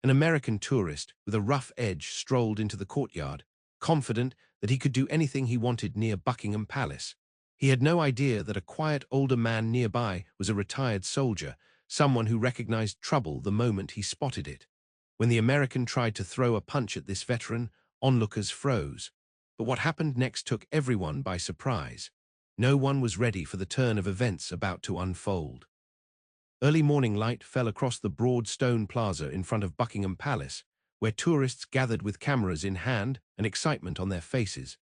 An American tourist with a rough edge strolled into the courtyard, confident that he could do anything he wanted near Buckingham Palace. He had no idea that a quiet older man nearby was a retired soldier, someone who recognized trouble the moment he spotted it. When the American tried to throw a punch at this veteran, onlookers froze. But what happened next took everyone by surprise. No one was ready for the turn of events about to unfold. Early morning light fell across the broad stone plaza in front of Buckingham Palace, where tourists gathered with cameras in hand and excitement on their faces.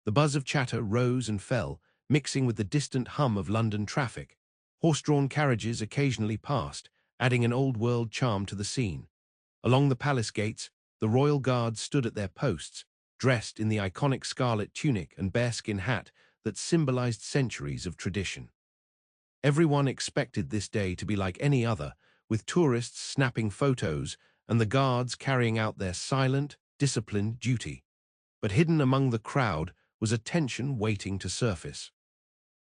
The buzz of chatter rose and fell, mixing with the distant hum of London traffic. Horse-drawn carriages occasionally passed, adding an old-world charm to the scene. Along the palace gates, the royal guards stood at their posts, dressed in the iconic scarlet tunic and bearskin hat that symbolized centuries of tradition. Everyone expected this day to be like any other, with tourists snapping photos and the guards carrying out their silent, disciplined duty. But hidden among the crowd was a tension waiting to surface.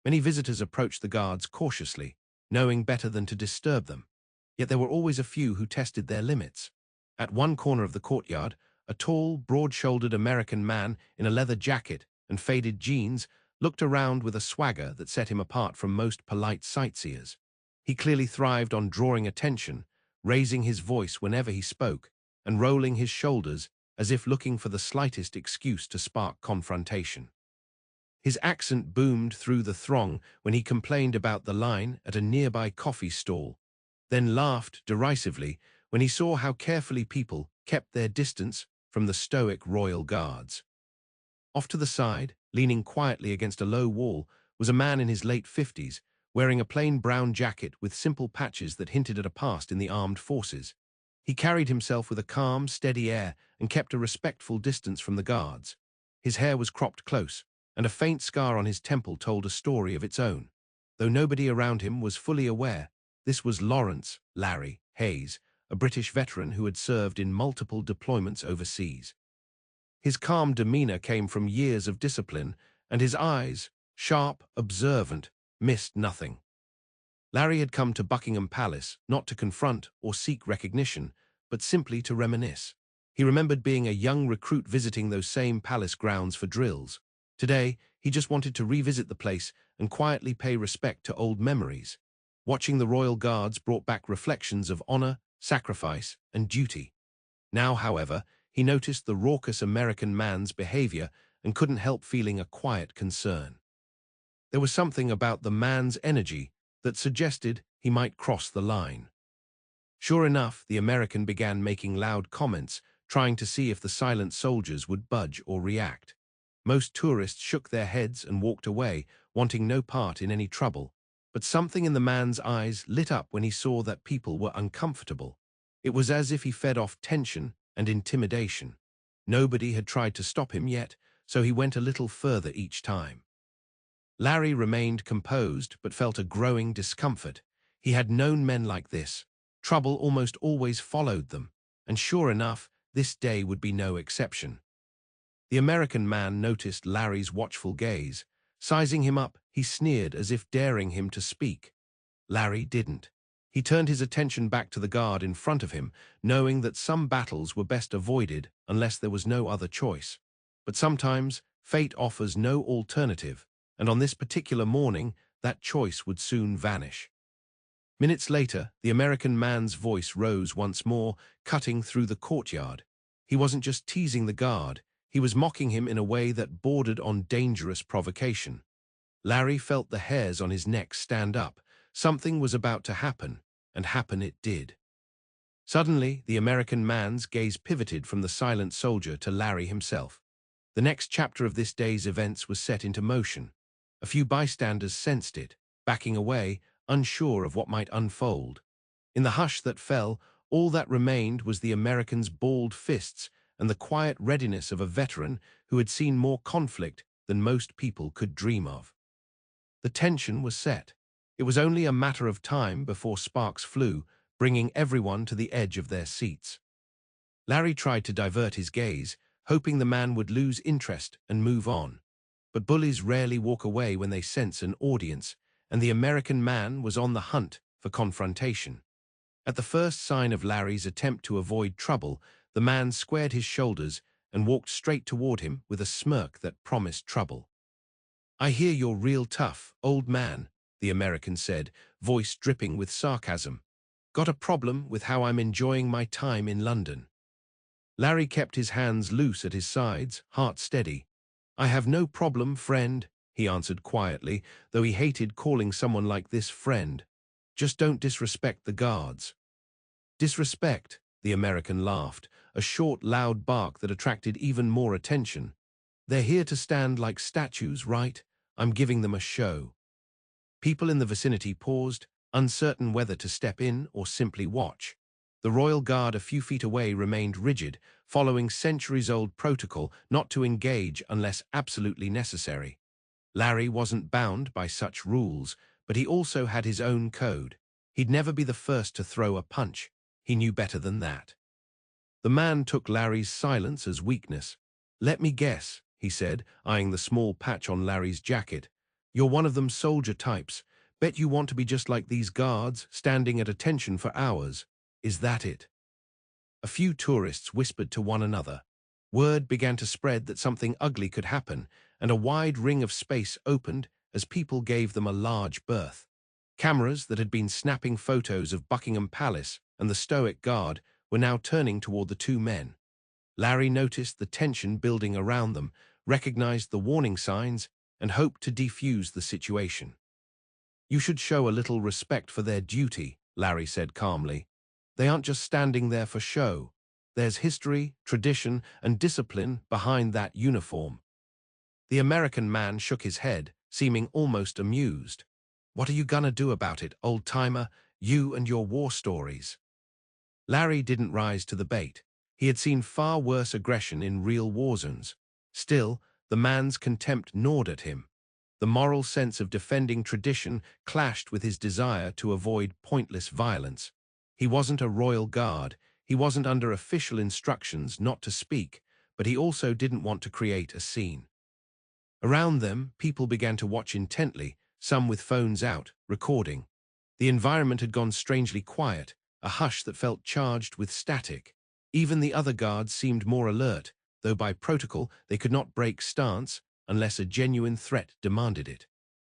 Many visitors approached the guards cautiously, knowing better than to disturb them. Yet there were always a few who tested their limits. At one corner of the courtyard, a tall, broad-shouldered American man in a leather jacket and faded jeans looked around with a swagger that set him apart from most polite sightseers. He clearly thrived on drawing attention, raising his voice whenever he spoke, and rolling his shoulders as if looking for the slightest excuse to spark confrontation. His accent boomed through the throng when he complained about the line at a nearby coffee stall, then laughed derisively when he saw how carefully people kept their distance from the stoic royal guards. Off to the side, leaning quietly against a low wall, was a man in his late 50s, wearing a plain brown jacket with simple patches that hinted at a past in the armed forces. He carried himself with a calm, steady air and kept a respectful distance from the guards. His hair was cropped close, and a faint scar on his temple told a story of its own. Though nobody around him was fully aware, this was Lawrence Larry Hayes, a British veteran who had served in multiple deployments overseas. His calm demeanor came from years of discipline, and his eyes, sharp, observant, missed nothing. Larry had come to Buckingham Palace not to confront or seek recognition, but simply to reminisce. He remembered being a young recruit visiting those same palace grounds for drills. Today, he just wanted to revisit the place and quietly pay respect to old memories. Watching the royal guards brought back reflections of honor, sacrifice, and duty. Now, however, he noticed the raucous American man's behavior and couldn't help feeling a quiet concern. There was something about the man's energy that suggested he might cross the line. Sure enough, the American began making loud comments, trying to see if the silent soldiers would budge or react. Most tourists shook their heads and walked away, wanting no part in any trouble. But something in the man's eyes lit up when he saw that people were uncomfortable. It was as if he fed off tension and intimidation. Nobody had tried to stop him yet, so he went a little further each time. Larry remained composed but felt a growing discomfort. He had known men like this. Trouble almost always followed them, and sure enough, this day would be no exception. The American man noticed Larry's watchful gaze. Sizing him up, he sneered as if daring him to speak. Larry didn't. He turned his attention back to the guard in front of him, knowing that some battles were best avoided unless there was no other choice. But sometimes, fate offers no alternative, and on this particular morning, that choice would soon vanish. Minutes later, the American man's voice rose once more, cutting through the courtyard. He wasn't just teasing the guard, he was mocking him in a way that bordered on dangerous provocation. Larry felt the hairs on his neck stand up. Something was about to happen, and happen it did. Suddenly, the American man's gaze pivoted from the silent soldier to Larry himself. The next chapter of this day's events was set into motion. A few bystanders sensed it, backing away, unsure of what might unfold. In the hush that fell, all that remained was the American's balled fists and the quiet readiness of a veteran who had seen more conflict than most people could dream of. The tension was set. It was only a matter of time before sparks flew, bringing everyone to the edge of their seats. Larry tried to divert his gaze, hoping the man would lose interest and move on. But bullies rarely walk away when they sense an audience, and the American man was on the hunt for confrontation. At the first sign of Larry's attempt to avoid trouble, the man squared his shoulders and walked straight toward him with a smirk that promised trouble. "I hear you're real tough, old man," the American said, voice dripping with sarcasm. "Got a problem with how I'm enjoying my time in London?" Larry kept his hands loose at his sides, heart steady. "I have no problem, friend," he answered quietly, though he hated calling someone like this friend. "Just don't disrespect the guards." "Disrespect?" the American laughed, a short, loud bark that attracted even more attention. "They're here to stand like statues, right? I'm giving them a show." People in the vicinity paused, uncertain whether to step in or simply watch. The royal guard a few feet away remained rigid, following centuries-old protocol not to engage unless absolutely necessary. Larry wasn't bound by such rules, but he also had his own code. He'd never be the first to throw a punch. He knew better than that. The man took Larry's silence as weakness. "Let me guess," he said, eyeing the small patch on Larry's jacket. "You're one of them soldier types. Bet you want to be just like these guards, standing at attention for hours. Is that it?" A few tourists whispered to one another. Word began to spread that something ugly could happen, and a wide ring of space opened as people gave them a large berth. Cameras that had been snapping photos of Buckingham Palace and the stoic guard were now turning toward the two men. Larry noticed the tension building around them, recognized the warning signs, and hoped to defuse the situation. "You should show a little respect for their duty," Larry said calmly. "They aren't just standing there for show. There's history, tradition, and discipline behind that uniform." The American man shook his head, seeming almost amused. "What are you gonna do about it, old-timer? You and your war stories." Larry didn't rise to the bait. He had seen far worse aggression in real war zones. Still, the man's contempt gnawed at him. The moral sense of defending tradition clashed with his desire to avoid pointless violence. He wasn't a royal guard. He wasn't under official instructions not to speak, but he also didn't want to create a scene. Around them, people began to watch intently, some with phones out, recording. The environment had gone strangely quiet, a hush that felt charged with static. Even the other guards seemed more alert, though by protocol they could not break stance unless a genuine threat demanded it.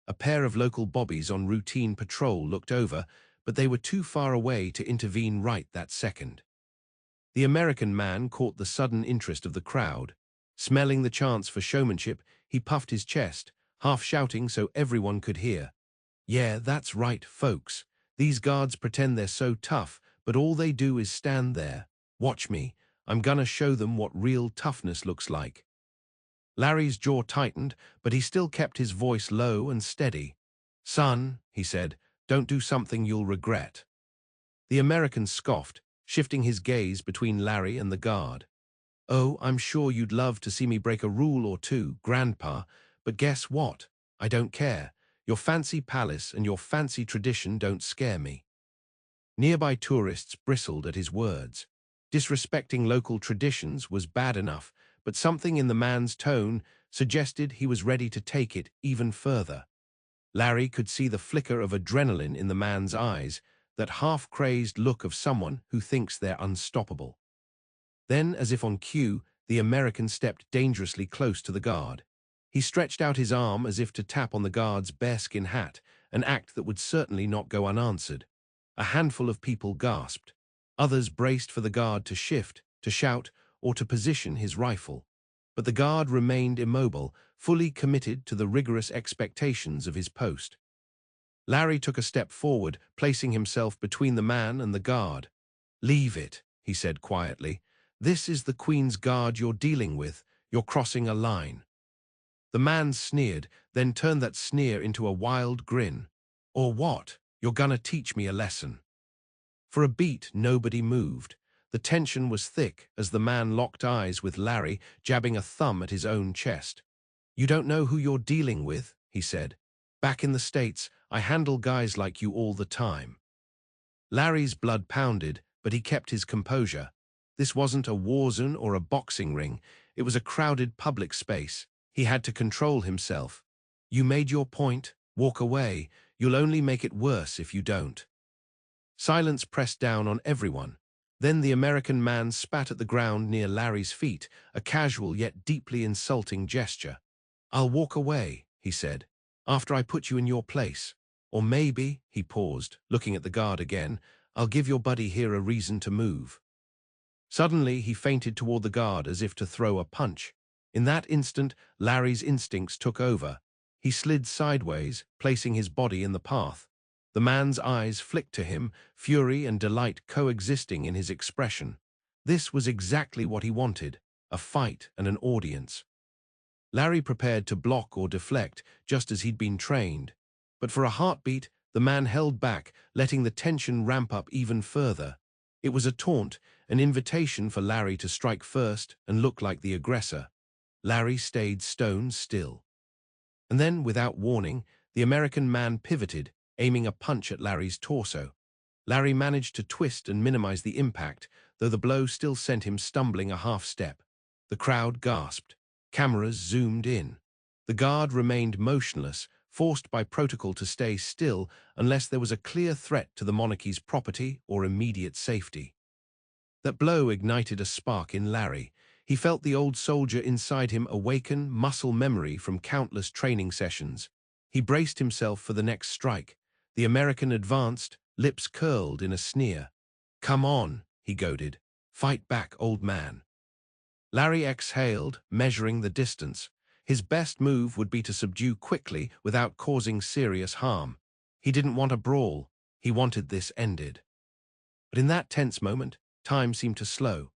A pair of local bobbies on routine patrol looked over, but they were too far away to intervene right that second. The American man caught the sudden interest of the crowd. Smelling the chance for showmanship, he puffed his chest, half shouting so everyone could hear. "Yeah, that's right, folks. These guards pretend they're so tough, but all they do is stand there. Watch me. I'm gonna show them what real toughness looks like." Larry's jaw tightened, but he still kept his voice low and steady. "Son," he said, "don't do something you'll regret." The American scoffed, shifting his gaze between Larry and the guard. "Oh, I'm sure you'd love to see me break a rule or two, Grandpa, but guess what? I don't care. Your fancy palace and your fancy tradition don't scare me." Nearby tourists bristled at his words. Disrespecting local traditions was bad enough, but something in the man's tone suggested he was ready to take it even further. Larry could see the flicker of adrenaline in the man's eyes, that half-crazed look of someone who thinks they're unstoppable. Then, as if on cue, the American stepped dangerously close to the guard. He stretched out his arm as if to tap on the guard's bearskin hat, an act that would certainly not go unanswered. A handful of people gasped. Others braced for the guard to shift, to shout, or to position his rifle. But the guard remained immobile, fully committed to the rigorous expectations of his post. Larry took a step forward, placing himself between the man and the guard. "Leave it," he said quietly. "This is the Queen's Guard you're dealing with. You're crossing a line." The man sneered, then turned that sneer into a wild grin. "Or what? You're gonna teach me a lesson." For a beat, nobody moved. The tension was thick as the man locked eyes with Larry, jabbing a thumb at his own chest. "You don't know who you're dealing with," he said. "Back in the States, I handle guys like you all the time." Larry's blood pounded, but he kept his composure. This wasn't a war zone or a boxing ring. It was a crowded public space. He had to control himself. "You made your point. Walk away. You'll only make it worse if you don't." Silence pressed down on everyone. Then the American man spat at the ground near Larry's feet, a casual yet deeply insulting gesture. "I'll walk away," he said, "after I put you in your place. Or maybe," he paused, looking at the guard again, "I'll give your buddy here a reason to move." Suddenly, he feinted toward the guard as if to throw a punch. In that instant, Larry's instincts took over. He slid sideways, placing his body in the path. The man's eyes flicked to him, fury and delight coexisting in his expression. This was exactly what he wanted, a fight and an audience. Larry prepared to block or deflect, just as he'd been trained. But for a heartbeat, the man held back, letting the tension ramp up even further. It was a taunt, an invitation for Larry to strike first and look like the aggressor. Larry stayed stone still. And then, without warning, the American man pivoted, aiming a punch at Larry's torso. Larry managed to twist and minimize the impact, though the blow still sent him stumbling a half step. The crowd gasped. Cameras zoomed in. The guard remained motionless, forced by protocol to stay still unless there was a clear threat to the monarchy's property or immediate safety. That blow ignited a spark in Larry. He felt the old soldier inside him awaken muscle memory from countless training sessions. He braced himself for the next strike. The American advanced, lips curled in a sneer. "Come on," he goaded. "Fight back, old man." Larry exhaled, measuring the distance. His best move would be to subdue quickly without causing serious harm. He didn't want a brawl. He wanted this ended. But in that tense moment, time seemed to slow.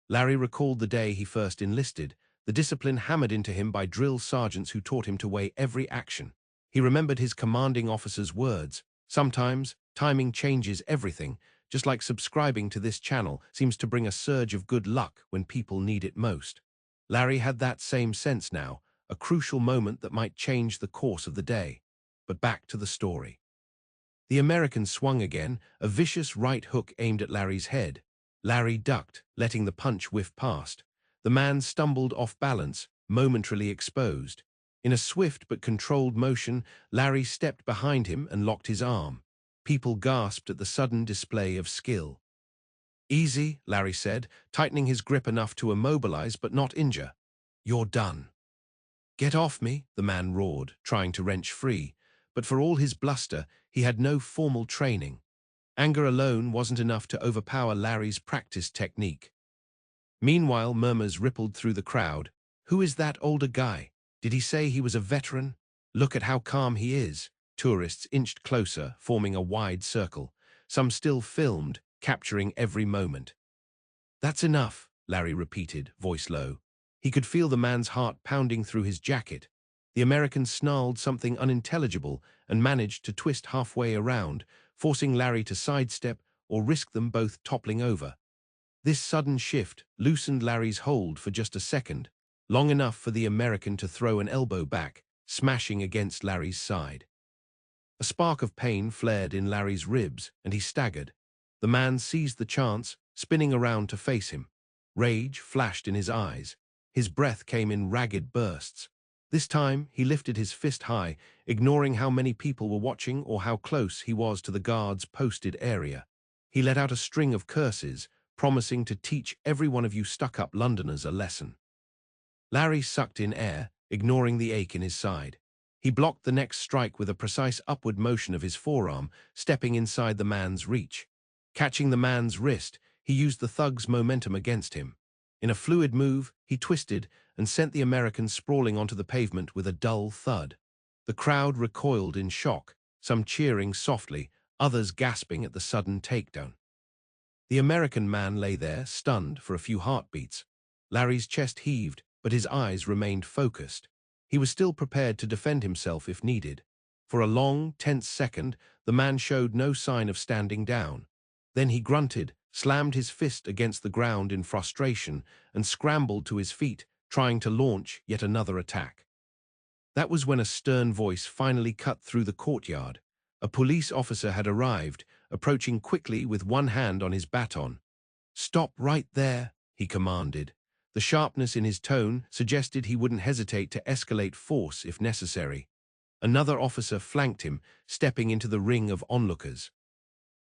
Larry recalled the day he first enlisted, the discipline hammered into him by drill sergeants who taught him to weigh every action. He remembered his commanding officer's words. "Sometimes, timing changes everything, just like subscribing to this channel seems to bring a surge of good luck when people need it most." Larry had that same sense now, a crucial moment that might change the course of the day. But back to the story. The American swung again, a vicious right hook aimed at Larry's head. Larry ducked, letting the punch whiff past. The man stumbled off balance, momentarily exposed. In a swift but controlled motion, Larry stepped behind him and locked his arm. People gasped at the sudden display of skill. "Easy," Larry said, tightening his grip enough to immobilize but not injure. "You're done." "Get off me," the man roared, trying to wrench free. But for all his bluster, he had no formal training. Anger alone wasn't enough to overpower Larry's practiced technique. Meanwhile, murmurs rippled through the crowd. "Who is that older guy? Did he say he was a veteran? Look at how calm he is." Tourists inched closer, forming a wide circle. Some still filmed, capturing every moment. "That's enough," Larry repeated, voice low. He could feel the man's heart pounding through his jacket. The American snarled something unintelligible and managed to twist halfway around, forcing Larry to sidestep or risk them both toppling over. This sudden shift loosened Larry's hold for just a second, long enough for the American to throw an elbow back, smashing against Larry's side. A spark of pain flared in Larry's ribs, and he staggered. The man seized the chance, spinning around to face him. Rage flashed in his eyes. His breath came in ragged bursts. This time, he lifted his fist high, ignoring how many people were watching or how close he was to the guard's posted area. He let out a string of curses, promising to teach every one of you stuck-up Londoners a lesson. Larry sucked in air, ignoring the ache in his side. He blocked the next strike with a precise upward motion of his forearm, stepping inside the man's reach. Catching the man's wrist, he used the thug's momentum against him. In a fluid move, he twisted and sent the American sprawling onto the pavement with a dull thud. The crowd recoiled in shock, some cheering softly, others gasping at the sudden takedown. The American man lay there, stunned for a few heartbeats. Larry's chest heaved, but his eyes remained focused. He was still prepared to defend himself if needed. For a long, tense second, the man showed no sign of standing down. Then he grunted, slammed his fist against the ground in frustration, and scrambled to his feet, trying to launch yet another attack. That was when a stern voice finally cut through the courtyard. A police officer had arrived, approaching quickly with one hand on his baton. "Stop right there," he commanded. The sharpness in his tone suggested he wouldn't hesitate to escalate force if necessary. Another officer flanked him, stepping into the ring of onlookers.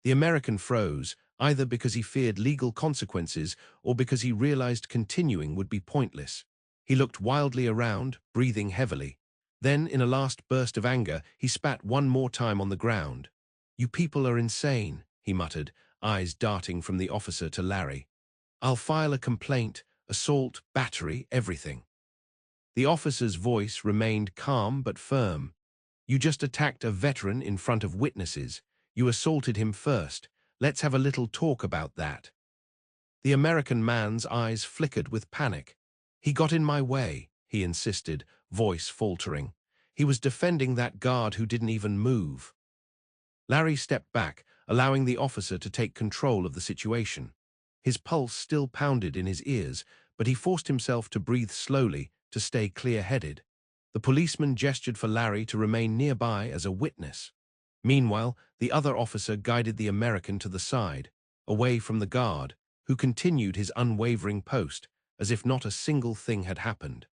The American froze, either because he feared legal consequences or because he realized continuing would be pointless. He looked wildly around, breathing heavily. Then, in a last burst of anger, he spat one more time on the ground. "You people are insane," he muttered, eyes darting from the officer to Larry. "I'll file a complaint, assault, battery, everything." The officer's voice remained calm but firm. "You just attacked a veteran in front of witnesses. You assaulted him first. Let's have a little talk about that." The American man's eyes flickered with panic. "He got in my way," he insisted, voice faltering. "He was defending that guard who didn't even move." Larry stepped back, allowing the officer to take control of the situation. His pulse still pounded in his ears, but he forced himself to breathe slowly to stay clear-headed. The policeman gestured for Larry to remain nearby as a witness. Meanwhile, the other officer guided the American to the side, away from the guard, who continued his unwavering post, as if not a single thing had happened.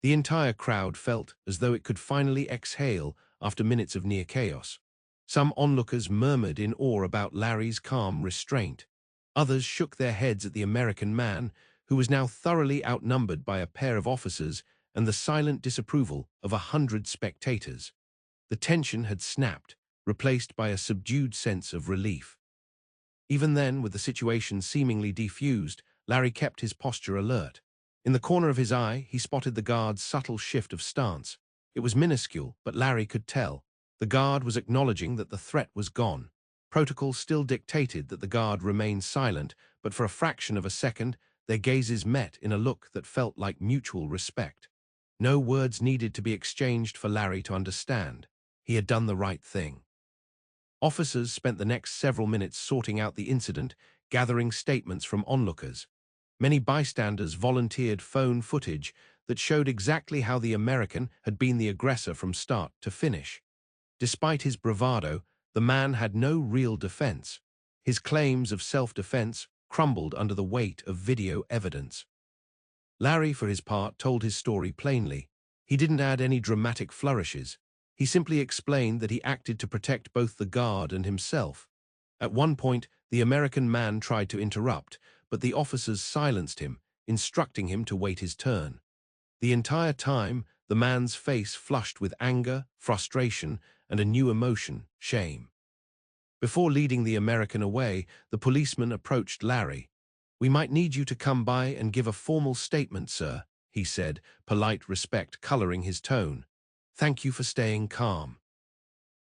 The entire crowd felt as though it could finally exhale after minutes of near chaos. Some onlookers murmured in awe about Larry's calm restraint. Others shook their heads at the American man, who was now thoroughly outnumbered by a pair of officers and the silent disapproval of 100 spectators. The tension had snapped, replaced by a subdued sense of relief. Even then, with the situation seemingly defused, Larry kept his posture alert. In the corner of his eye, he spotted the guard's subtle shift of stance. It was minuscule, but Larry could tell. The guard was acknowledging that the threat was gone. Protocol still dictated that the guard remain silent, but for a fraction of a second, their gazes met in a look that felt like mutual respect. No words needed to be exchanged for Larry to understand. He had done the right thing. Officers spent the next several minutes sorting out the incident, gathering statements from onlookers. Many bystanders volunteered phone footage that showed exactly how the American had been the aggressor from start to finish. Despite his bravado, the man had no real defense. His claims of self-defense crumbled under the weight of video evidence. Larry, for his part, told his story plainly. He didn't add any dramatic flourishes. He simply explained that he acted to protect both the guard and himself. At one point, the American man tried to interrupt, but the officers silenced him, instructing him to wait his turn. The entire time, the man's face flushed with anger, frustration, and a new emotion, shame. Before leading the American away, the policeman approached Larry. "We might need you to come by and give a formal statement, sir," he said, polite respect coloring his tone. "Thank you for staying calm."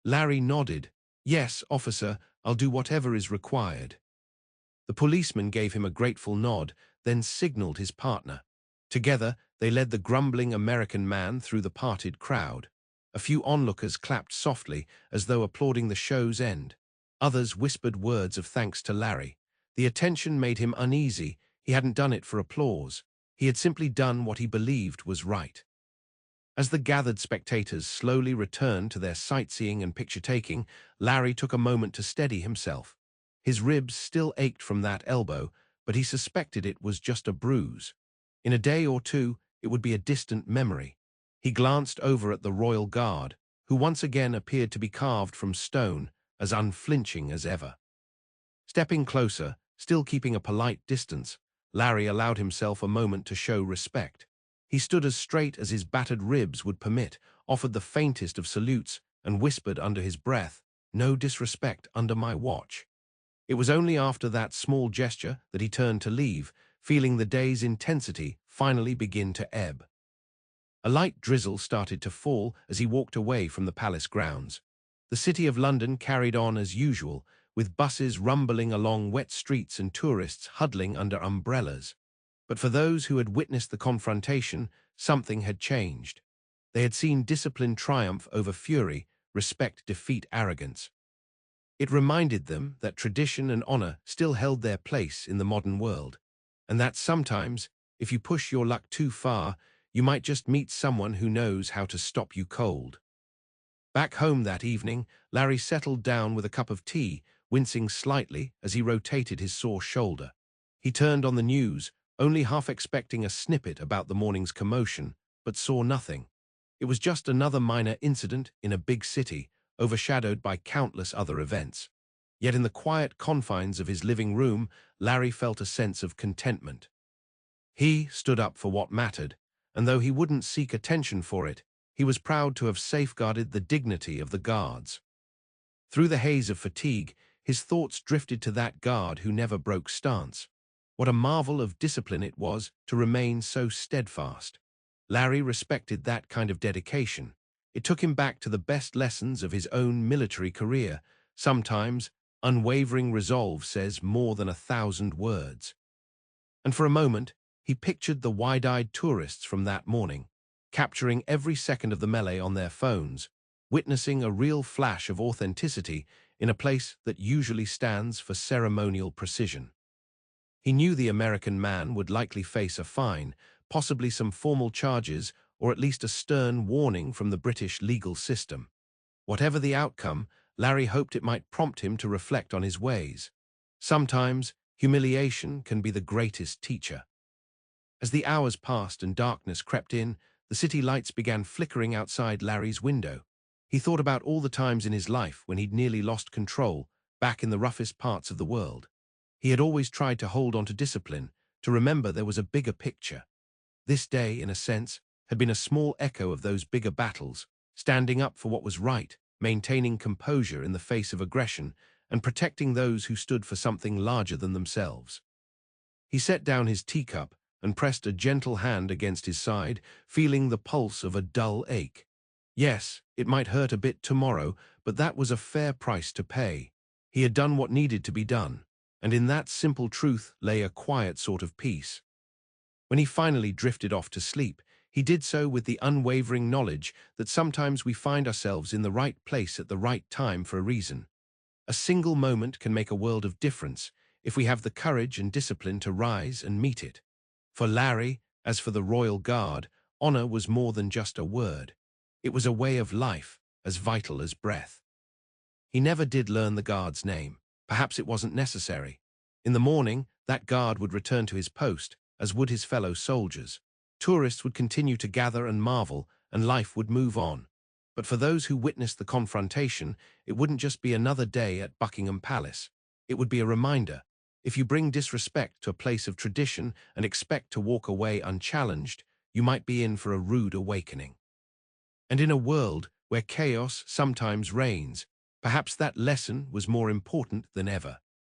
Larry nodded. "Yes, officer, I'll do whatever is required." The policeman gave him a grateful nod, then signaled his partner. Together, they led the grumbling American man through the parted crowd. A few onlookers clapped softly, as though applauding the show's end. Others whispered words of thanks to Larry. The attention made him uneasy. He hadn't done it for applause. He had simply done what he believed was right. As the gathered spectators slowly returned to their sightseeing and picture-taking, Larry took a moment to steady himself. His ribs still ached from that elbow, but he suspected it was just a bruise. In a day or two, it would be a distant memory. He glanced over at the Royal Guard, who once again appeared to be carved from stone, as unflinching as ever. Stepping closer, still keeping a polite distance, Larry allowed himself a moment to show respect. He stood as straight as his battered ribs would permit, offered the faintest of salutes, and whispered under his breath, "No disrespect under my watch." It was only after that small gesture that he turned to leave, feeling the day's intensity finally begin to ebb. A light drizzle started to fall as he walked away from the palace grounds. The City of London carried on as usual, with buses rumbling along wet streets and tourists huddling under umbrellas. But for those who had witnessed the confrontation, something had changed. They had seen discipline triumph over fury, respect defeat arrogance. It reminded them that tradition and honor still held their place in the modern world, and that sometimes, if you push your luck too far, you might just meet someone who knows how to stop you cold. Back home that evening, Larry settled down with a cup of tea, wincing slightly as he rotated his sore shoulder. He turned on the news, only half expecting a snippet about the morning's commotion, but saw nothing. It was just another minor incident in a big city, overshadowed by countless other events. Yet in the quiet confines of his living room, Larry felt a sense of contentment. He stood up for what mattered, and though he wouldn't seek attention for it, he was proud to have safeguarded the dignity of the guards. Through the haze of fatigue, his thoughts drifted to that guard who never broke stance. What a marvel of discipline it was to remain so steadfast. Larry respected that kind of dedication. It took him back to the best lessons of his own military career. Sometimes, unwavering resolve says more than 1,000 words. And for a moment, he pictured the wide-eyed tourists from that morning, capturing every second of the melee on their phones, witnessing a real flash of authenticity in a place that usually stands for ceremonial precision. He knew the American man would likely face a fine, possibly some formal charges, or at least a stern warning from the British legal system. Whatever the outcome, Larry hoped it might prompt him to reflect on his ways. Sometimes, humiliation can be the greatest teacher. As the hours passed and darkness crept in, the city lights began flickering outside Larry's window. He thought about all the times in his life when he'd nearly lost control, back in the roughest parts of the world. He had always tried to hold on to discipline, to remember there was a bigger picture. This day, in a sense, had been a small echo of those bigger battles, standing up for what was right, maintaining composure in the face of aggression, and protecting those who stood for something larger than themselves. He set down his teacup and pressed a gentle hand against his side, feeling the pulse of a dull ache. Yes, it might hurt a bit tomorrow, but that was a fair price to pay. He had done what needed to be done, and in that simple truth lay a quiet sort of peace. When he finally drifted off to sleep, he did so with the unwavering knowledge that sometimes we find ourselves in the right place at the right time for a reason. A single moment can make a world of difference if we have the courage and discipline to rise and meet it. For Larry, as for the Royal Guard, honor was more than just a word. It was a way of life, as vital as breath. He never did learn the guard's name. Perhaps it wasn't necessary. In the morning, that guard would return to his post, as would his fellow soldiers. Tourists would continue to gather and marvel, and life would move on. But for those who witnessed the confrontation, it wouldn't just be another day at Buckingham Palace. It would be a reminder. If you bring disrespect to a place of tradition and expect to walk away unchallenged, you might be in for a rude awakening. And in a world where chaos sometimes reigns, perhaps that lesson was more important than ever.